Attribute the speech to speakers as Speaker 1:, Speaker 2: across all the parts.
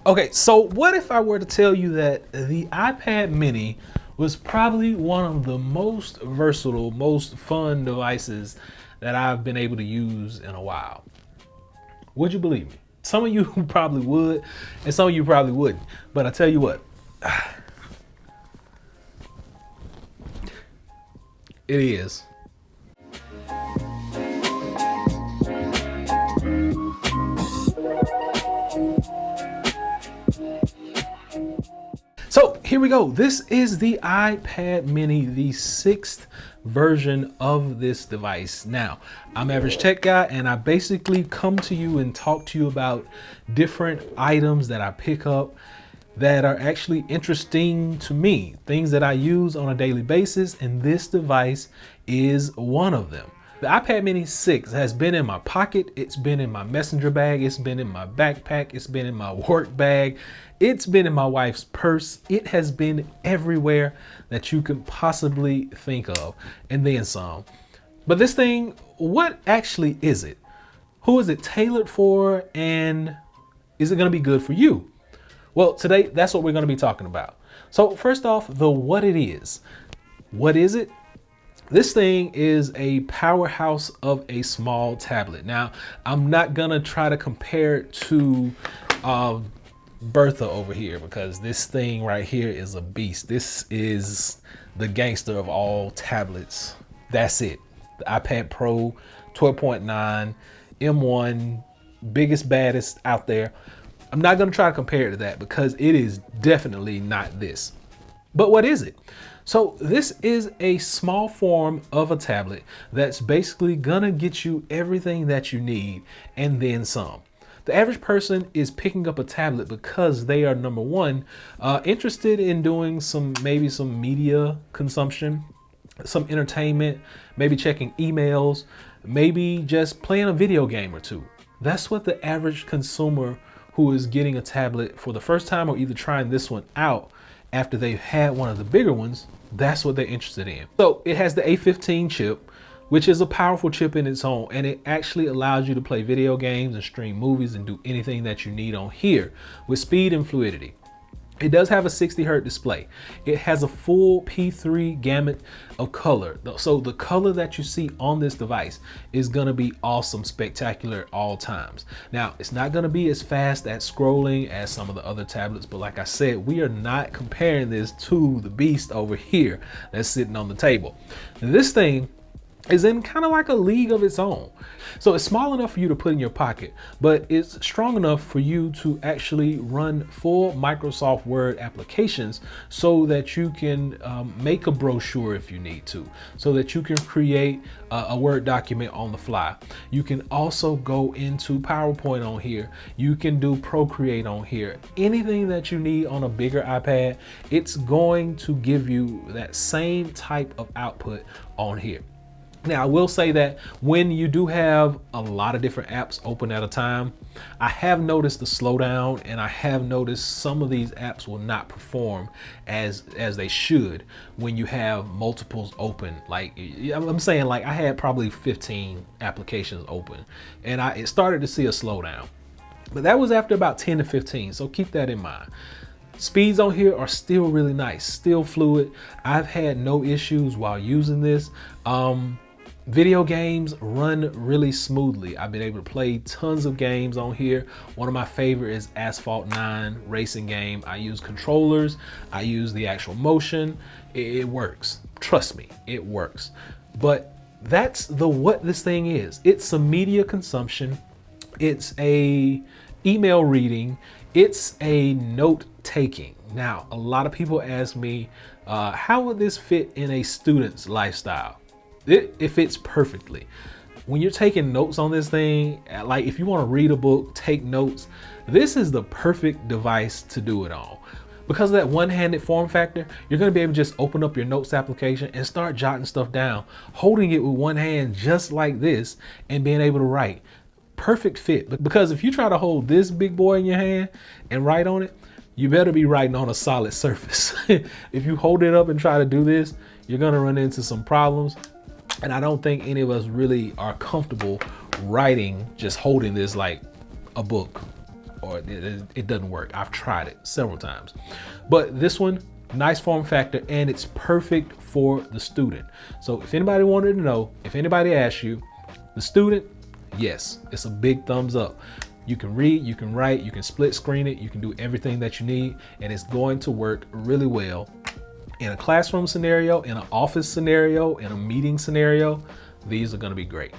Speaker 1: Okay, so what if I were to tell you that the iPad mini was probably one of the most versatile, most fun devices that I've been able to use in a while? Would you believe me? Some of you probably would, and some of you probably wouldn't. But I tell you what, it is. So here we go. This is the iPad mini, the 6th version of this device. Now, I'm Average Tech Guy, and I basically come to you and talk to you about different items that I pick up that are actually interesting to me, things that I use on a daily basis, and this device is one of them. The iPad mini 6 has been in my pocket, it's been in my messenger bag, it's been in my backpack, it's been in my work bag, it's been in my wife's purse. It has been everywhere that you could possibly think of, and then some. But this thing, what actually is it? Who is it tailored for, and is it gonna be good for you? Well, today, that's what we're gonna be talking about. So first off, the what it is. What is it? This thing is a powerhouse of a small tablet. Now, I'm not gonna try to compare it to Bertha over here, because this thing right here is a beast. This is the gangster of all tablets. That's it. The iPad Pro 12.9 M1, biggest, baddest out there. I'm not gonna try to compare it to that because it is definitely not this. But what is it? So this is a small form of a tablet that's basically gonna get you everything that you need and then some. The average person is picking up a tablet because they are, number one, interested in doing maybe some media consumption, some entertainment, maybe checking emails, maybe just playing a video game or two. That's what the average consumer who is getting a tablet for the first time, or either trying this one out after they've had one of the bigger ones, that's what they're interested in. So it has the A15 chip, which is a powerful chip in its own, and it actually allows you to play video games and stream movies and do anything that you need on here with speed and fluidity. It does have a 60 hertz display. It has a full P3 gamut of color. So the color that you see on this device is gonna be awesome, spectacular at all times. Now, it's not gonna be as fast at scrolling as some of the other tablets, but like I said, we are not comparing this to the beast over here that's sitting on the table. This thing is in kind of like a league of its own. So it's small enough for you to put in your pocket, but it's strong enough for you to actually run full Microsoft Word applications so that you can make a brochure if you need to, so that you can create a Word document on the fly. You can also go into PowerPoint on here. You can do Procreate on here. Anything that you need on a bigger iPad, it's going to give you that same type of output on here. Now, I will say that when you do have a lot of different apps open at a time, I have noticed the slowdown, and I have noticed some of these apps will not perform as they should when you have multiples open. Like, I'm saying, like, I had probably 15 applications open, and it started to see a slowdown. But that was after about 10 to 15, so keep that in mind. Speeds on here are still really nice, still fluid. I've had no issues while using this. Video games run really smoothly. I've been able to play tons of games on here. One of my favorite is Asphalt 9 racing game. I use controllers, I use the actual motion. It works. Trust me, it works. But that's what this thing is. It's some media consumption. It's a email reading. It's a note taking. Now, a lot of people ask me, how would this fit in a student's lifestyle? It fits perfectly. When you're taking notes on this thing, like if you want to read a book, take notes, this is the perfect device to do it on. Because of that one-handed form factor, you're going to be able to just open up your notes application and start jotting stuff down, holding it with one hand just like this, and being able to write. Perfect fit. Because if you try to hold this big boy in your hand and write on it, you better be writing on a solid surface. If you hold it up and try to do this, you're going to run into some problems. And I don't think any of us really are comfortable writing, just holding this like a book or it doesn't work. I've tried it several times, but this one, nice form factor, and it's perfect for the student. So if anybody wanted to know, if anybody asks you, the student, yes, it's a big thumbs up. You can read, you can write, you can split screen it, you can do everything that you need, and it's going to work really well in a classroom scenario, in an office scenario, in a meeting scenario. These are going to be great.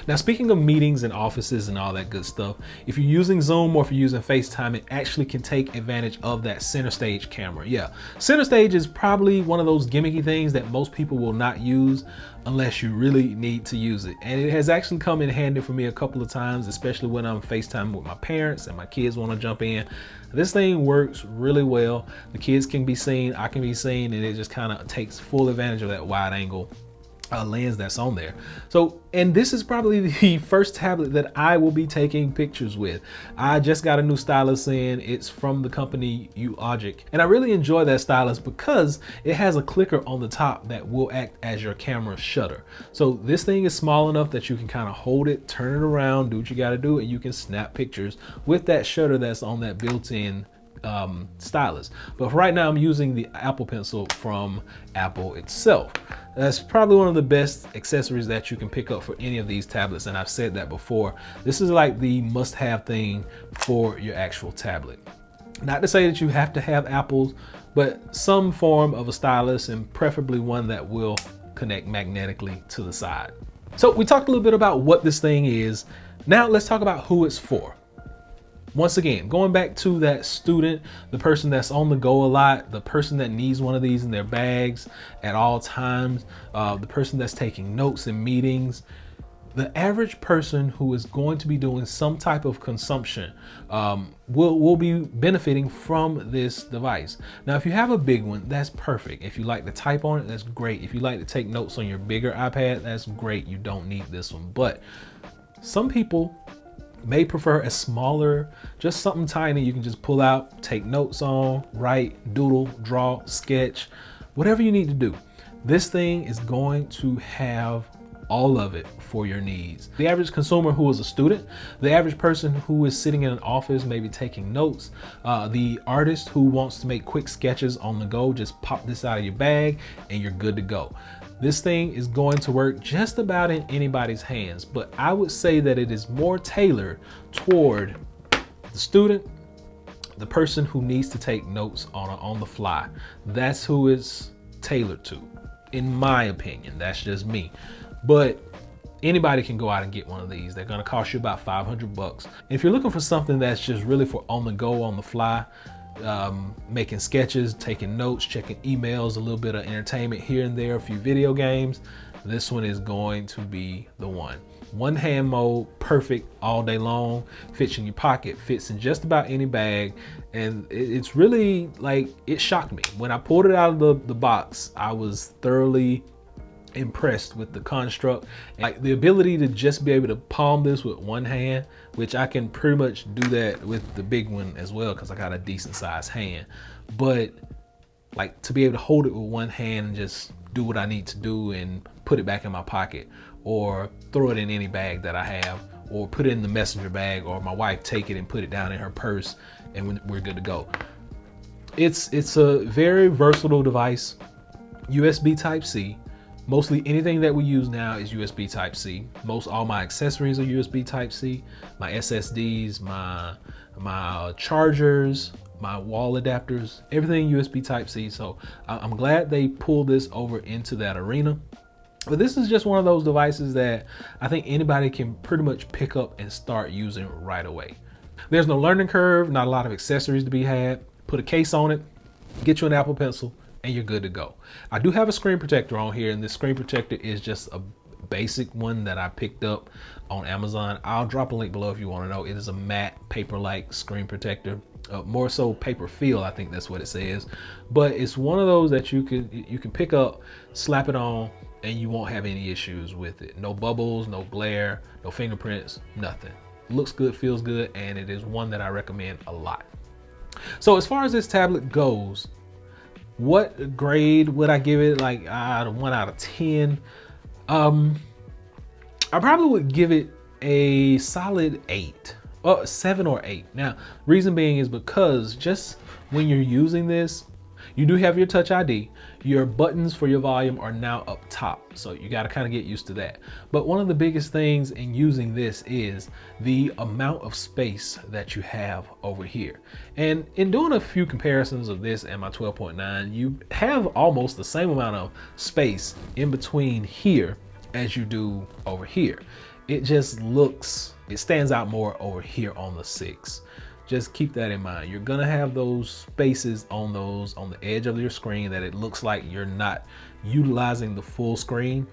Speaker 1: Now, speaking of meetings and offices and all that good stuff, if you're using Zoom or if you're using FaceTime, it actually can take advantage of that center stage camera. Yeah, center stage is probably one of those gimmicky things that most people will not use unless you really need to use it. And it has actually come in handy for me a couple of times, especially when I'm FaceTime with my parents and my kids want to jump in. This thing works really well. The kids can be seen, I can be seen, and it just kind of takes full advantage of that wide angle lens that's on there. So, and this is probably the first tablet that I will be taking pictures with. I just got a new stylus in. It's from the company Ulogic, and I really enjoy that stylus because it has a clicker on the top that will act as your camera shutter. So this thing is small enough that you can kind of hold it, turn it around, do what you got to do, and you can snap pictures with that shutter that's on that built-in stylus. But for right now, I'm using the Apple Pencil from Apple itself. That's probably one of the best accessories that you can pick up for any of these tablets, and I've said that before. This is like the must-have thing for your actual tablet. Not to say that you have to have Apples, but some form of a stylus, and preferably one that will connect magnetically to the side. So we talked a little bit about what this thing is. Now let's talk about who it's for. Once again, going back to that student, the person that's on the go a lot, the person that needs one of these in their bags at all times, the person that's taking notes in meetings, the average person who is going to be doing some type of consumption will be benefiting from this device. Now, if you have a big one, that's perfect. If you like to type on it, that's great. If you like to take notes on your bigger iPad, that's great. You don't need this one. But some people may prefer a smaller, just something tiny you can just pull out, take notes on, write, doodle, draw, sketch, whatever you need to do. This thing is going to have all of it for your needs. The average consumer who is a student, the average person who is sitting in an office, maybe taking notes, the artist who wants to make quick sketches on the go, just pop this out of your bag and you're good to go. This thing is going to work just about in anybody's hands, but I would say that it is more tailored toward the student, the person who needs to take notes on the fly. That's who it's tailored to, in my opinion. That's just me. But anybody can go out and get one of these. They're gonna cost you about $500. If you're looking for something that's just really for on the go, on the fly, making sketches, taking notes, checking emails, a little bit of entertainment here and there, a few video games, this one is going to be the one. One hand mode, perfect all day long, fits in your pocket, fits in just about any bag, and it's really like, it shocked me. When I pulled it out of the box, I was thoroughly impressed with the construct, like the ability to just be able to palm this with one hand, which I can pretty much do that with the big one as well because I got a decent sized hand. But like to be able to hold it with one hand and just do what I need to do and put it back in my pocket, or throw it in any bag that I have, or put it in the messenger bag, or my wife take it and put it down in her purse, and we're good to go. It's a very versatile device. USB Type-C. Mostly anything that we use now is USB Type-C. All my accessories are USB Type-C. My SSDs, my chargers, my wall adapters, everything USB Type-C. So I'm glad they pulled this over into that arena. But this is just one of those devices that I think anybody can pretty much pick up and start using right away. There's no learning curve, not a lot of accessories to be had. Put a case on it, get you an Apple Pencil, and you're good to go. I do have a screen protector on here, and this screen protector is just a basic one that I picked up on Amazon. I'll drop a link below if you want to know. It is a matte paper-like screen protector, more so paper feel, I think that's what it says. But it's one of those that you can pick up, slap it on, and you won't have any issues with it. No bubbles, no glare, no fingerprints, nothing. Looks good, feels good, and it is one that I recommend a lot. So as far as this tablet goes, what grade would I give it? Like 1 out of 10. I probably would give it a solid 8. Oh, 7 or 8. Now, reason being is because just when you're using this, you do have your Touch ID. Your buttons for your volume are now up top, so you got to kind of get used to that. But one of the biggest things in using this is the amount of space that you have over here. And in doing a few comparisons of this and my 12.9, you have almost the same amount of space in between here as you do over here. It just looks, it stands out more over here on the 6. Just keep that in mind. You're gonna have those spaces on the edge of your screen that it looks like you're not utilizing the full screen,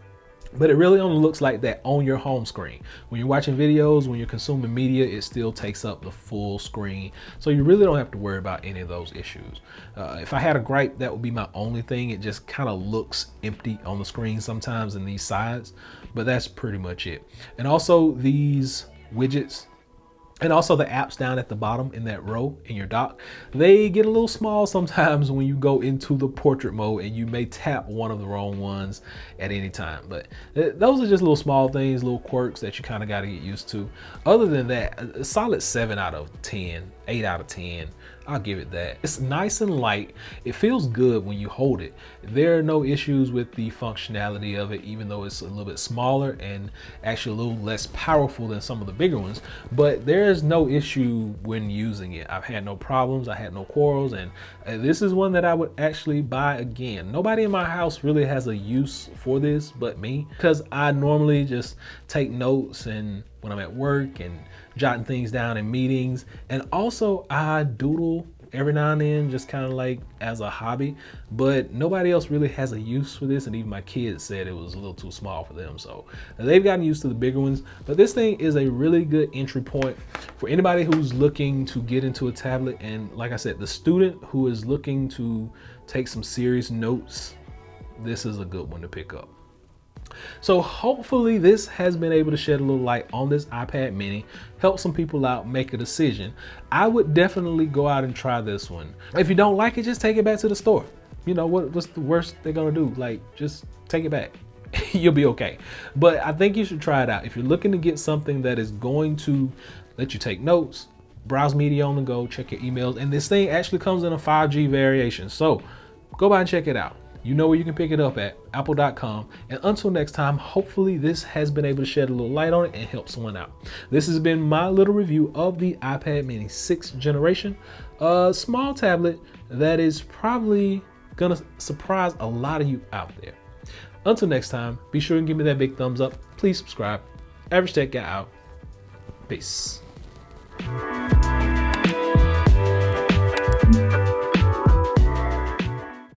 Speaker 1: but it really only looks like that on your home screen. When you're watching videos, when you're consuming media, it still takes up the full screen. So you really don't have to worry about any of those issues. If I had a gripe, that would be my only thing. It just kind of looks empty on the screen sometimes in these sides, but that's pretty much it. And also these widgets, and also the apps down at the bottom in that row in your dock, they get a little small sometimes when you go into the portrait mode and you may tap one of the wrong ones at any time. But those are just little small things, little quirks that you kind of got to get used to. Other than that, a solid 7 out of 10, 8 out of 10. I'll give it that. It's nice and light. It feels good when you hold it. There are no issues with the functionality of it, even though it's a little bit smaller and actually a little less powerful than some of the bigger ones. But there's no issue when using it. I've had no problems. I had no quarrels. And this is one that I would actually buy again. Nobody in my house really has a use for this but me, because I normally just take notes and when I'm at work and jotting things down in meetings. And also I doodle every now and then, just kind of like as a hobby, but nobody else really has a use for this. And even my kids said it was a little too small for them. So they've gotten used to the bigger ones, but this thing is a really good entry point for anybody who's looking to get into a tablet. And like I said, the student who is looking to take some serious notes, this is a good one to pick up. So hopefully this has been able to shed a little light on this iPad mini, help some people out, make a decision. I would definitely go out and try this one. If you don't like it, just take it back to the store. You know, what's the worst they're gonna do? Like, just take it back. You'll be okay. But I think you should try it out. If you're looking to get something that is going to let you take notes, browse media on the go, check your emails, and this thing actually comes in a 5G variation. So go by and check it out. You know where you can pick it up at, apple.com. And until next time, hopefully this has been able to shed a little light on it and help someone out. This has been my little review of the iPad mini 6th generation, a small tablet that is probably gonna surprise a lot of you out there. Until next time, be sure and give me that big thumbs up. Please subscribe. Average Tech Guy out. Peace.